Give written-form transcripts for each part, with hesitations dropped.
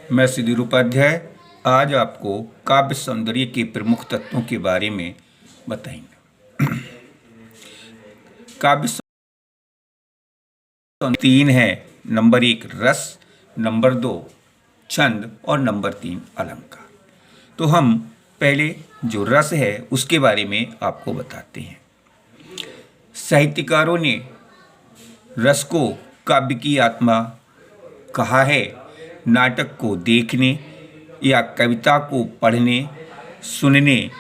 मैं सुधीर उपाध्याय आज आपको काव्य सौंदर्य के प्रमुख तत्वों के बारे में बताएंगे। काव्य सौंदर्य तीन है। नंबर 1 रस, नंबर 2 छंद और नंबर 3 अलंकार। तो हम पहले जो रस है उसके बारे में आपको बताते हैं। साहित्यकारों ने रस को काव्य की आत्मा कहा है। नाटक को देखने या कविता को पढ़ने सुनने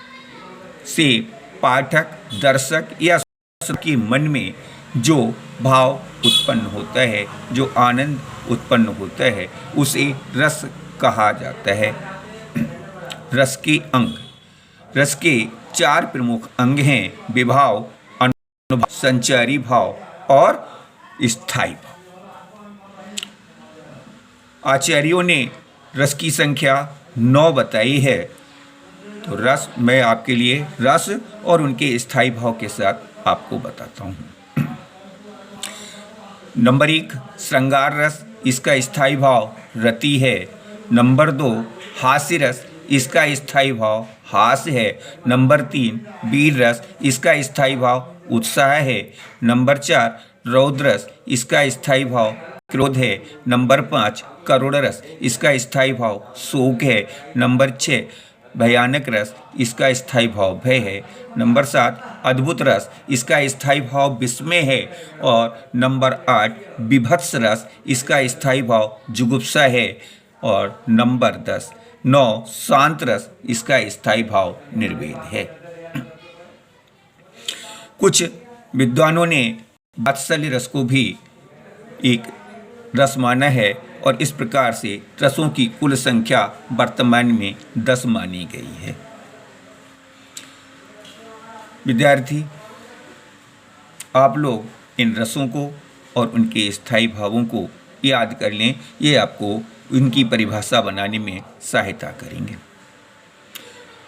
से पाठक, दर्शक या के मन में जो भाव उत्पन्न होता है, जो आनंद उत्पन्न होता है, उसे रस कहा जाता है। रस के अंग, रस के 4 प्रमुख अंग हैं: विभाव, अनुभाव, संचारी भाव और स्थायी भाव। आचार्यों ने रस की संख्या 9 बताई है। तो रस मैं आपके लिए रस और उनके स्थायी भाव के साथ आपको बताता हूँ। नंबर 1 श्रृंगार रस, इसका स्थायी भाव रति है। नंबर 2 हास्य रस, इसका स्थायी भाव हास है। नंबर 3 वीर रस, इसका स्थायी भाव उत्साह है। नंबर 4 रौद्र रस, इसका स्थायी भाव क्रोध है। नंबर 5 करुण रस, इसका स्थायी भाव शोक है। नंबर 6 भयानक रस, इसका स्थायी भाव भय है। नंबर 7 अद्भुत रस, इसका स्थायी भाव विस्मय है। और नंबर 8 बीभत्स रस, इसका स्थायी भाव जुगुप्सा है। और नंबर 9 शांत रस, इसका स्थायी भाव निर्वेद है। कुछ विद्वानों ने वात्सल्य रस को भी एक रस माना है और इस प्रकार से रसों की कुल संख्या वर्तमान में 10 मानी गई है। विद्यार्थी, आप लोग इन रसों को और उनके स्थायी भावों को याद कर लें। ये आपको उनकी परिभाषा बनाने में सहायता करेंगे।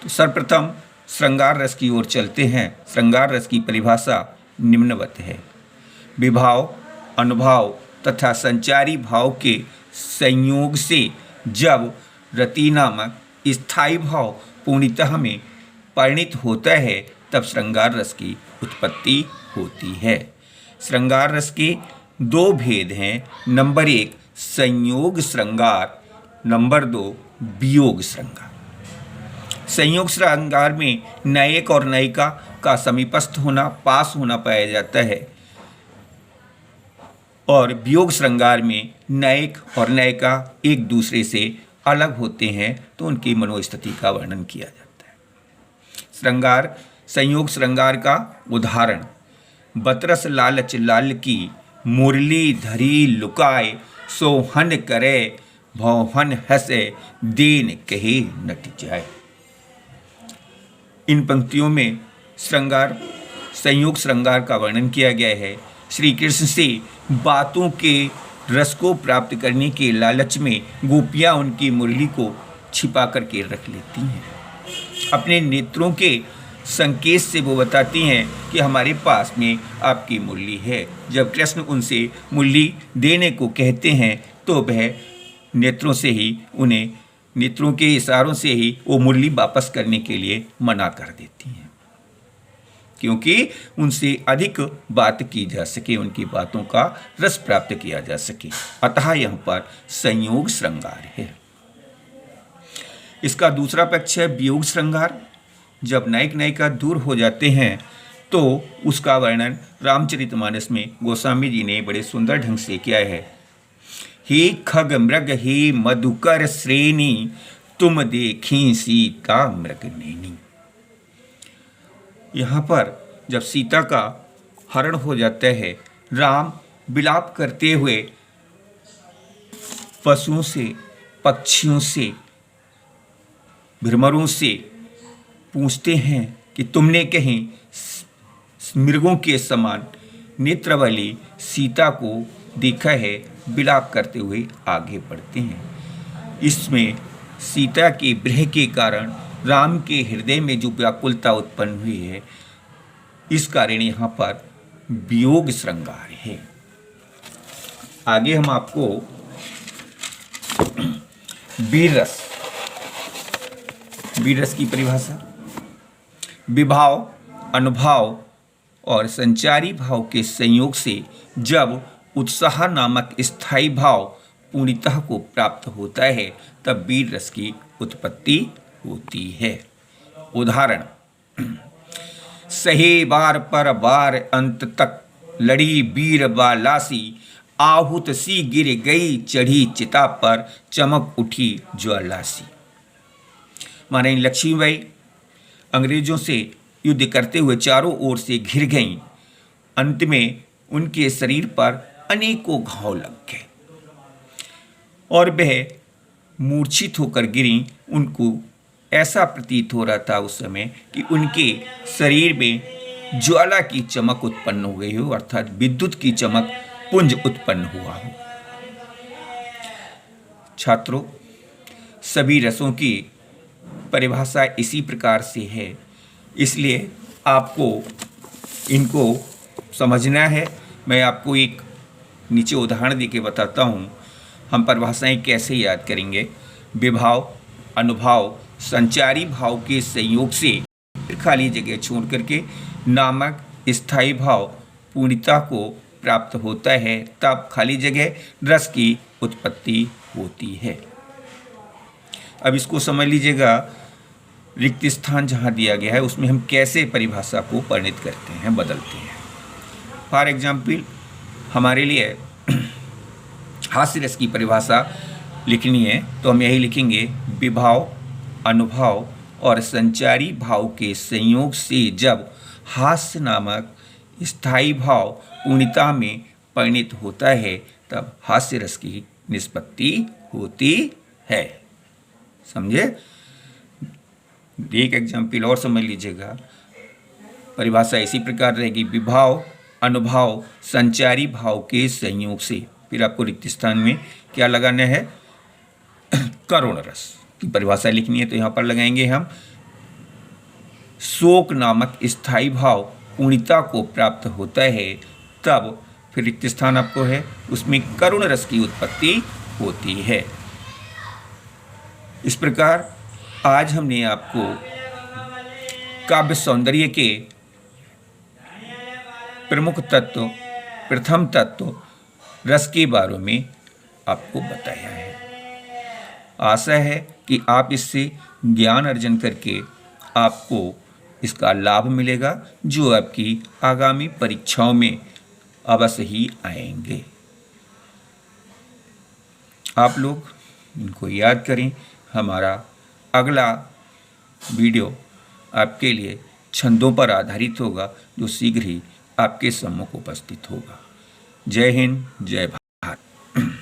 तो सर्वप्रथम श्रृंगार रस की ओर चलते हैं। श्रृंगार रस की परिभाषा निम्नवत है: विभाव, अनुभाव तथा संचारी भाव के संयोग से जब रति नामक स्थायी भाव पूर्णतः में परिणित होता है तब श्रृंगार रस की उत्पत्ति होती है। श्रृंगार रस के 2 भेद हैं। नंबर 1 संयोग श्रृंगार, नंबर 2 वियोग श्रृंगार। संयोग श्रृंगार में नायक और नायिका का समीपस्थ होना, पास होना पाया जाता है। और वियोग श्रृंगार में नायक और नायिका एक दूसरे से अलग होते हैं तो उनकी मनोस्थिति का वर्णन किया जाता है। संयोग श्रृंगार का उदाहरण: बतरस लालच लाल की, मुरली धरी लुकाए, सोहन करे भौहन हंसे, देन कहे नट जाए। इन पंक्तियों में संयोग श्रृंगार का वर्णन किया गया है। श्री कृष्ण से बातों के रस को प्राप्त करने के लालच में गोपियाँ उनकी मुरली को छिपा करके रख लेती हैं। अपने नेत्रों के संकेत से वो बताती हैं कि हमारे पास में आपकी मुरली है। जब कृष्ण उनसे मुरली देने को कहते हैं तो वह नेत्रों के इशारों से ही वो मुरली वापस करने के लिए मना कर देती हैं, क्योंकि उनसे अधिक बात की जा सके, उनकी बातों का रस प्राप्त किया जा सके। अतः यहाँ पर संयोग श्रृंगार है। इसका दूसरा पक्ष है वियोग श्रृंगार। जब नायक नायिका दूर हो जाते हैं तो उसका वर्णन रामचरितमानस में गोस्वामी जी ने बड़े सुंदर ढंग से किया है। हे खग मृग हे मधुकर श्रेणी, तुम देखी सीता मृग नैनी। यहाँ पर जब सीता का हरण हो जाता है, राम विलाप करते हुए पशुओं से, पक्षियों से, भ्रमरों से पूछते हैं कि तुमने कहीं मृगों के समान नेत्र वाली सीता को देखा है। विलाप करते हुए आगे बढ़ते हैं। इसमें सीता के विरह के कारण राम के हृदय में जो व्याकुलता उत्पन्न हुई है, इस कारण यहाँ पर वियोग श्रृंगार है। आगे हम आपको वीर रस। वीर रस की परिभाषा, विभाव, अनुभाव और संचारी भाव के संयोग से जब उत्साह नामक स्थायी भाव पूर्णतः को प्राप्त होता है तब वीर रस की उत्पत्ति होती है। उदाहरण, सहे बार पर बार अंत तक लड़ी वीर बालासी, आहूत सी गिर गई चढ़ी चिता पर चमक उठी ज्वालासी। माने लक्ष्मीबाई अंग्रेजों से युद्ध करते हुए चारों ओर से घिर गईं। अंत में उनके शरीर पर अनेकों घाव लग गए और वह मूर्छित होकर गिरी। उनको ऐसा प्रतीत हो रहा था उस समय कि उनके शरीर में ज्वाला की चमक उत्पन्न हो गई हो, अर्थात विद्युत की चमक पुंज उत्पन्न हुआ हो। छात्रों, सभी रसों की परिभाषा इसी प्रकार से है, इसलिए आपको इनको समझना है। मैं आपको एक नीचे उदाहरण देके बताता हूँ हम परिभाषाएं कैसे याद करेंगे। विभाव, अनुभाव, संचारी भाव के संयोग से खाली जगह छोड़ करके नामक स्थायी भाव पूर्णता को प्राप्त होता है तब खाली जगह रस की उत्पत्ति होती है। अब इसको समझ लीजिएगा, रिक्त स्थान जहाँ दिया गया है उसमें हम कैसे परिभाषा को परिणित करते हैं, बदलते हैं। फॉर एग्जाम्पल, हमारे लिए हास्य रस की परिभाषा लिखनी है तो हम यही लिखेंगे, विभाव, अनुभाव और संचारी भाव के संयोग से जब हास्य नामक स्थायी भाव पूर्णता में परिणित होता है तब हास्य रस की निष्पत्ति होती है। समझे? एक एग्जाम्पल और समझ लीजिएगा। परिभाषा इसी प्रकार रहेगी, विभाव, अनुभाव, संचारी भाव के संयोग से। फिर आपको रिक्त स्थान में क्या लगाना है, करुण रस की परिभाषा लिखनी है तो यहाँ पर लगाएंगे हम, शोक नामक स्थायी भाव पूर्णता को प्राप्त होता है तब फिर रिक्त स्थान आपको है उसमें करुण रस की उत्पत्ति होती है। इस प्रकार आज हमने आपको काव्य सौंदर्य के प्रमुख तत्व, प्रथम तत्व रस के बारे में आपको बताया है। आशा है कि आप इससे ज्ञान अर्जन करके आपको इसका लाभ मिलेगा जो आपकी आगामी परीक्षाओं में अवश्य ही आएंगे। आप लोग इनको याद करें। हमारा अगला वीडियो आपके लिए छंदों पर आधारित होगा जो शीघ्र ही आपके सम्मुख उपस्थित होगा। जय हिंद, जय भारत।